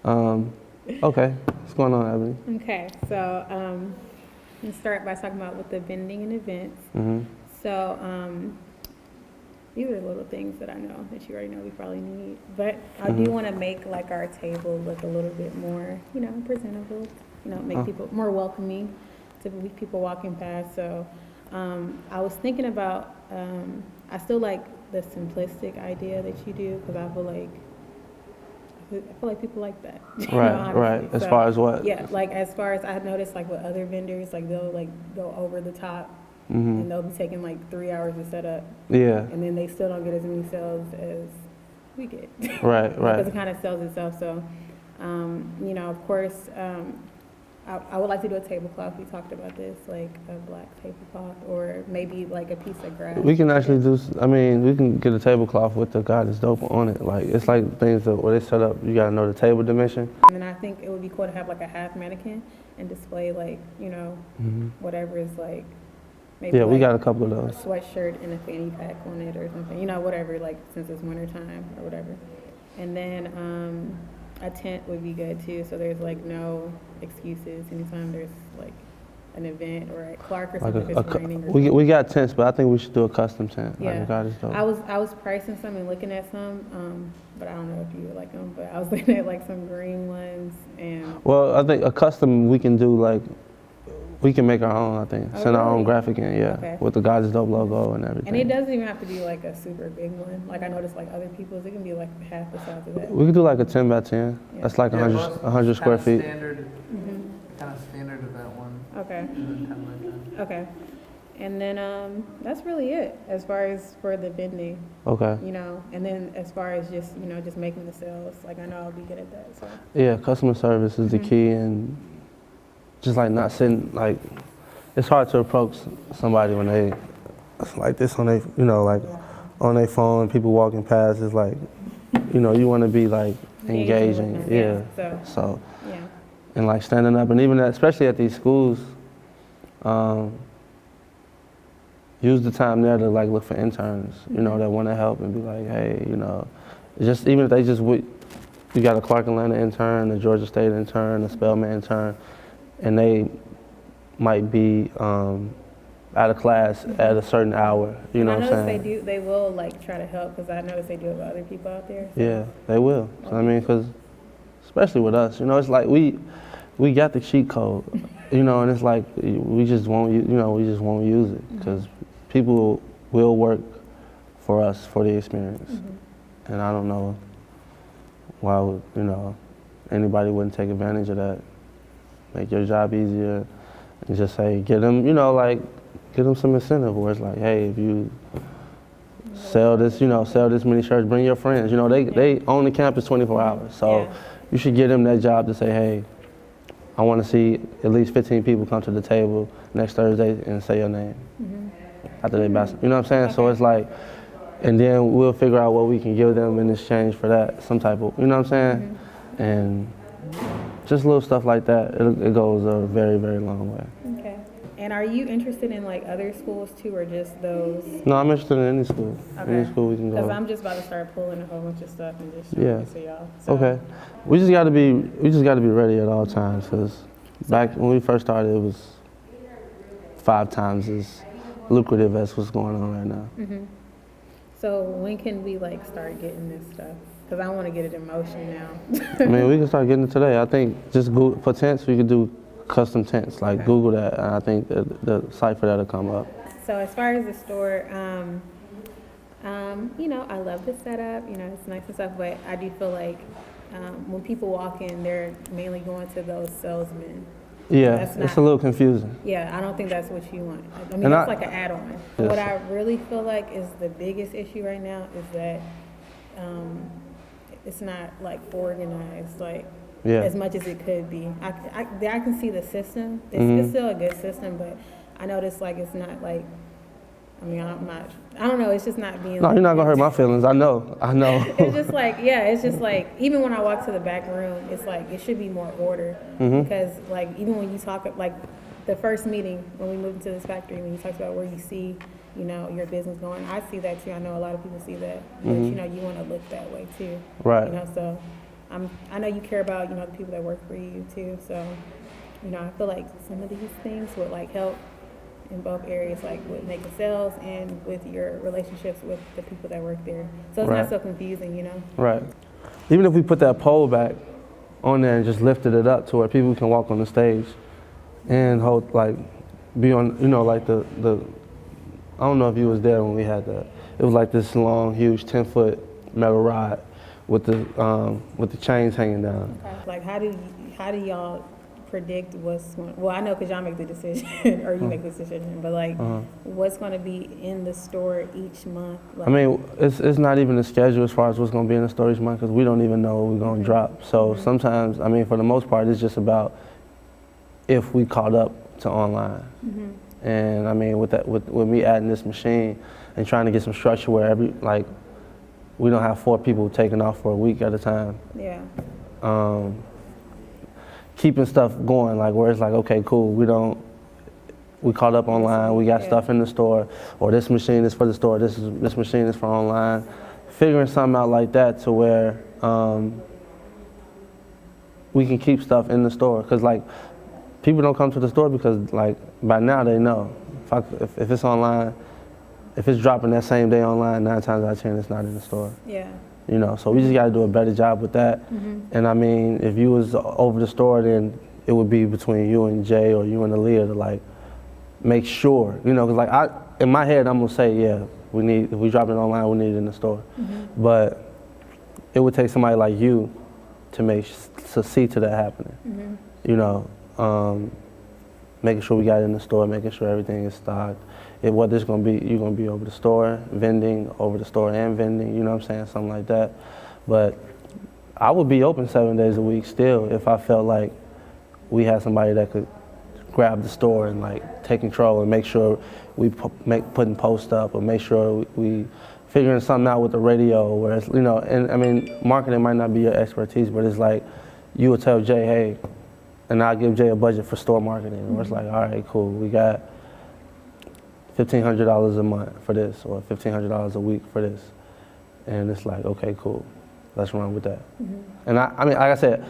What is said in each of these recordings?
Okay, what's going on, Ebony? Okay, so let's start by talking about with the vending and events. Mm-hmm. So these are little things that I know that you already know we probably need, but I do want to make like our table look a little bit more, presentable. Make people more welcoming to people walking past. So I was thinking about, I still like the simplistic idea that you do because I feel like people like that. Right. As far as what? Yeah, like as far as I've noticed, like with other vendors, like they'll like go over the top, and they'll be taking like 3 hours to set up, Yeah. and then they still don't get as many sales as we get. Right. Because it kind of sells itself. So, of course, I would like to do a tablecloth. We talked about this, like a black tablecloth, or maybe like a piece of grass. We can actually we can get a tablecloth with the God is dope on it. Like, it's like things that where they set up, you gotta know the table dimension. And then I think it would be cool to have like a half mannequin and display like, whatever is like, maybe Yeah, we like got a couple of a those. sweatshirt and a fanny pack on it or something, whatever, like since it's winter time or whatever. And then a tent would be good too, so there's like no excuses anytime there's like an event or at Clark or Like something if it's raining or we got tents, but I think we should do a custom tent. yeah. Like a God is dope. I was pricing some and looking at some, but I don't know if you would like them, but I was looking at like some green ones and Well, I think a custom we can do like, we can make our own, I think. Oh, Send our own really? graphic in, yeah. Okay. With the God is dope logo and everything. And it doesn't even have to be like a super big one. Like I noticed like other people's, it can be like half the size of that. We could do like a 10 by 10. Yeah. That's like Yeah, 100 square feet. Standard, kind of standard of that one. Okay. And then 10 by 10. Okay. And then that's really it as far as for the vending, Okay. and then as far as just, just making the sales, like I know I'll be good at that. So Yeah, customer service is the key, and just like not sitting, like, it's hard to approach somebody when they, like this on their, on their phone, people walking past, it's like, you want to be like engaging. with them, Yeah. So So, yeah. and like standing up, and even especially at these schools, use the time there to like look for interns, that want to help and be like, hey, just even if they just, you got a Clark Atlanta intern, a Georgia State intern, a Spelman intern, and they might be out of class at a certain hour, you know what I'm saying? They will like try to help because I notice they do it with other people out there. So. Yeah, they will. So, I mean, because especially with us, it's like we got the cheat code, and it's like we just won't, we just won't use it because people will work for us for the experience, and I don't know why anybody wouldn't take advantage of that, make your job easier, and just say get them, give them some incentive where it's like, hey, if you sell this many shirts, bring your friends. They own the campus 24 hours, so you should give them that job to say, hey, I want to see at least 15 people come to the table next Thursday and say your name after they buy. You know what I'm saying? Okay. So it's like, and then we'll figure out what we can give them in exchange for that, some type of, you know what I'm saying? And just little stuff like that. It goes a very, very long way. Okay. And are you interested in like other schools too, or just those? No, I'm interested in any school. Okay. Any school we can go. Because I'm just about to start pulling a whole bunch of stuff and just showing it to y'all. So. Okay. We just got to be ready at all times because back when we first started, it was 5 times as lucrative as what's going on right now. So when can we like start getting this stuff? Because I want to get it in motion now. I mean, we can start getting it today. I think just Google, for tents, we could do custom tents. Like Google that, and I think the site for that will come up. So as far as the store, I love the setup. It's nice and stuff, but I do feel like when people walk in, they're mainly going to those salesmen. Yeah, it's a little confusing. Yeah, I don't think that's what you want. I mean, that's like an add-on. Yes. What I really feel like is the biggest issue right now is that it's not like organized as much as it could be. I can see the system. It's still a good system, but I notice like it's not like. I mean, I don't know. It's just not being. No, you're not gonna hurt my feelings. I know. It's just like, it's just like, even when I walk to the back room, it's like it should be more order because, like, even when you talk, like, the first meeting when we moved into this factory, when you talked about where you see, your business going, I see that too. I know a lot of people see that, but you want to look that way too. Right. So I know you care about, you know, the people that work for you too. So, you know, I feel like some of these things would like help in both areas, like with making sales and with your relationships with the people that work there. So it's Right. not so confusing, you know? Right. Even if we put that pole back on there and just lifted it up to where people can walk on the stage and hold, like, be on, you know, like the I don't know if you was there when we had that. It was like this long, huge 10-foot metal rod with the chains hanging down. Okay. Like, how do y'all predict what's going? Well, I know because y'all make the decision, or you make the decision, but like, what's going to be in the store each month? Like, I mean, it's not even a schedule as far as what's going to be in the store each month because we don't even know what we're going to drop. So sometimes, I mean, for the most part, it's just about if we caught up to online. And I mean, with me adding this machine and trying to get some structure where we don't have 4 people taking off for a week at a time. yeah. Keeping stuff going, like where it's like, okay, cool, we caught up online, we got stuff in the store, or this machine is for the store, this machine is for online. Figuring something out like that to where we can keep stuff in the store. Because like, people don't come to the store because like, by now they know. If it's online, if it's dropping that same day online, 9 times out of 10 it's not in the store. Yeah. You know, so we just got to do a better job with that. And I mean, if you was over the store, then it would be between you and Jay or you and Aaliyah to like make sure, you know, because like in my head I'm gonna say, yeah, if we drop it online, we need it in the store. But it would take somebody like you to see to that happening. You know, making sure we got it in the store, making sure everything is stocked. Whether it's gonna be, you're gonna be over the store, vending, over the store and vending, you know what I'm saying, something like that. But I would be open 7 days a week still if I felt like we had somebody that could grab the store and like take control and make sure we putting posts up or make sure we figuring something out with the radio where it's, you know, and I mean, marketing might not be your expertise, but it's like you would tell Jay, hey, and I'll give Jay a budget for store marketing where it's like, all right, cool, we got $1,500 a month for this or $1,500 a week for this. And it's like, okay, cool, let's run with that. And I mean, like I said,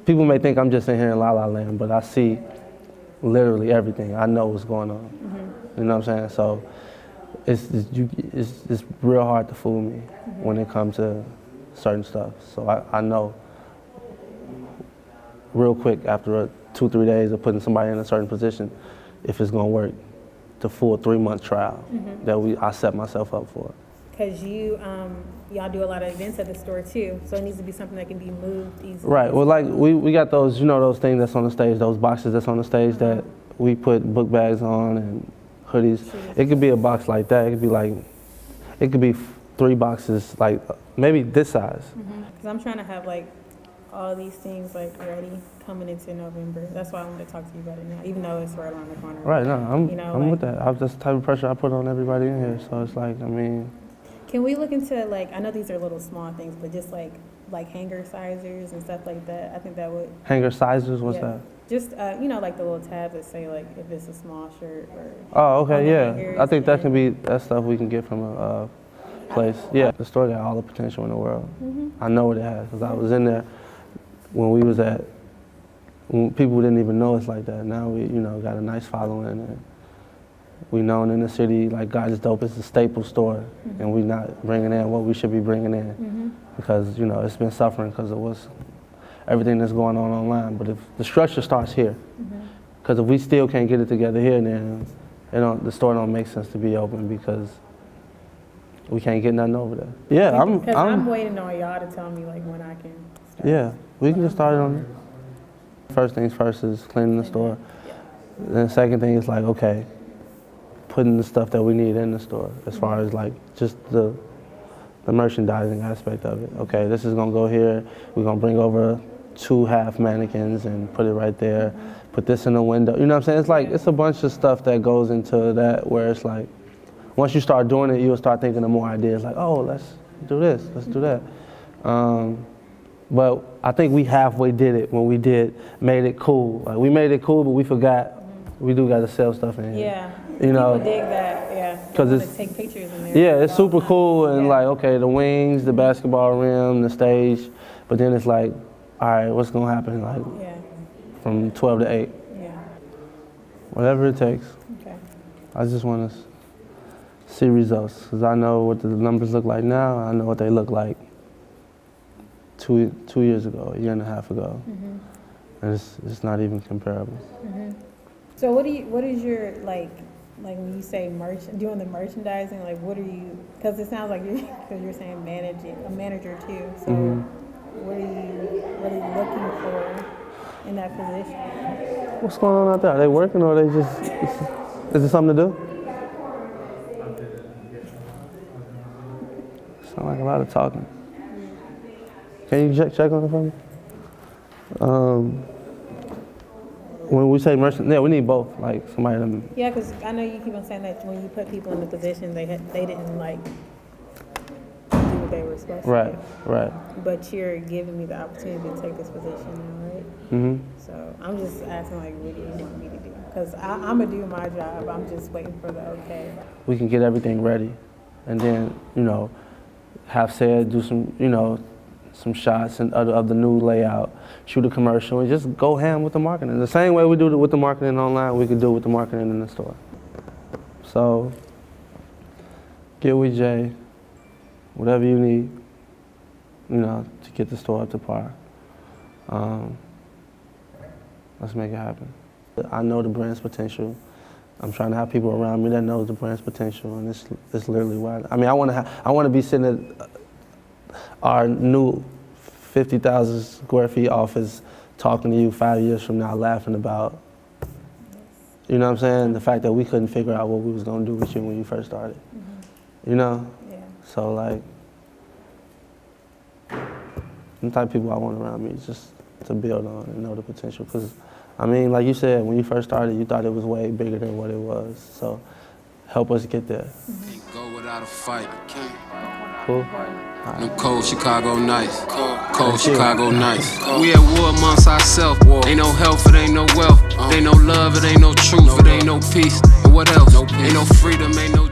people may think I'm just in here in La La Land, but I see literally everything. I know what's going on. You know what I'm saying? So it's real hard to fool me when it comes to certain stuff. So I know real quick after 2-3 days of putting somebody in a certain position if it's gonna work. The full 3-month trial that I set myself up for. Because y'all do a lot of events at the store too, so it needs to be something that can be moved easily. Right. Well, like we got those, you know, those things that's on the stage, those boxes that's on the stage that we put book bags on and hoodies. It could be a box like that. It could be 3 boxes, like maybe this size. Because I'm trying to have like all these things like ready coming into November. That's why I wanted to talk to you about it now, even though it's right around the corner. Right. No, I'm like, with that. That's the type of pressure I put on everybody in here. So it's like, I mean. Can we look into like, I know these are little small things, but just like hanger sizers and stuff like that. I think that would. Hanger sizers? What's that? Just you know, like the little tabs that say like if it's a small shirt or. Oh, okay, yeah. I think that's stuff we can get from a place. Yeah, the store got all the potential in the world. I know what it has because I was in there when people didn't even know it's like that. Now we, you know, got a nice following and we known in the city like God is Dope is a staple store and we not bringing in what we should be bringing in because, you know, it's been suffering because of everything that's going on online. But if the structure starts here, because if we still can't get it together here, then the store don't make sense to be open because we can't get nothing over there. Yeah, I'm waiting on y'all to tell me like when I can start. Yeah, we can get started on it. First things first is cleaning the store. Then the second thing is like, okay, putting the stuff that we need in the store as far as like just the merchandising aspect of it. Okay, this is gonna go here. We're gonna bring over 2 half mannequins and put it right there. Put this in the window. You know what I'm saying? It's like, it's a bunch of stuff that goes into that where it's like, once you start doing it, you'll start thinking of more ideas like, oh, let's do this, let's do that. But I think we halfway did it when we made it cool. Like we made it cool, but we forgot we do got to sell stuff in here. Yeah, you know, people dig that. Yeah, because it's take pictures in there. Yeah, it's super cool and like okay, the wings, the basketball rim, the stage, But then it's like, all right, what's gonna happen? Like Yeah, from 12 to 8, yeah, whatever it takes. okay. I just want to see results because I know what the numbers look like now. I know what they look like 2 years ago, a year and a half ago, and it's not even comparable. So what is your, like when you say doing the merchandising, like what are you, because it sounds like because you're saying a manager too, so what are you looking for in that position? What's going on out there? Are they working or are they just, is it something to do? Sound like a lot of talking. Can you check on it for me? When we say merchant, yeah, we need both. Like somebody to, Yeah, because I know you keep on saying that when you put people in the position, they didn't like do what they were supposed to right, do. right. But you're giving me the opportunity to take this position now, right? Mm-hmm. So I'm just asking, like, what do you need me to do? Because I'm going to do my job. I'm just waiting for the okay. We can get everything ready, and then have said do some some shots and of the new layout, shoot a commercial, and just go ham with the marketing. The same way we do it with the marketing online, we could do it with the marketing in the store. So get with Jay, whatever you need, to get the store up to par. Let's make it happen. I know the brand's potential. I'm trying to have people around me that knows the brand's potential, and it's literally why. I mean, I want to be sitting at our new 50,000 square feet office talking to you 5 years from now, laughing about, you know what I'm saying? The fact that we couldn't figure out what we was gonna do with you when you first started, Yeah. So like, the type of people I want around me just to build on and know the potential. Because, I mean, like you said, when you first started, you thought it was way bigger than what it was. So help us get there. Can't go without a fight. Cool? Them cold Chicago nights. Cold Chicago nights. We at war amongst ourselves. Ain't no health, it ain't no wealth. It ain't no love, it ain't no truth, it ain't no peace. And what else? Ain't no freedom, ain't no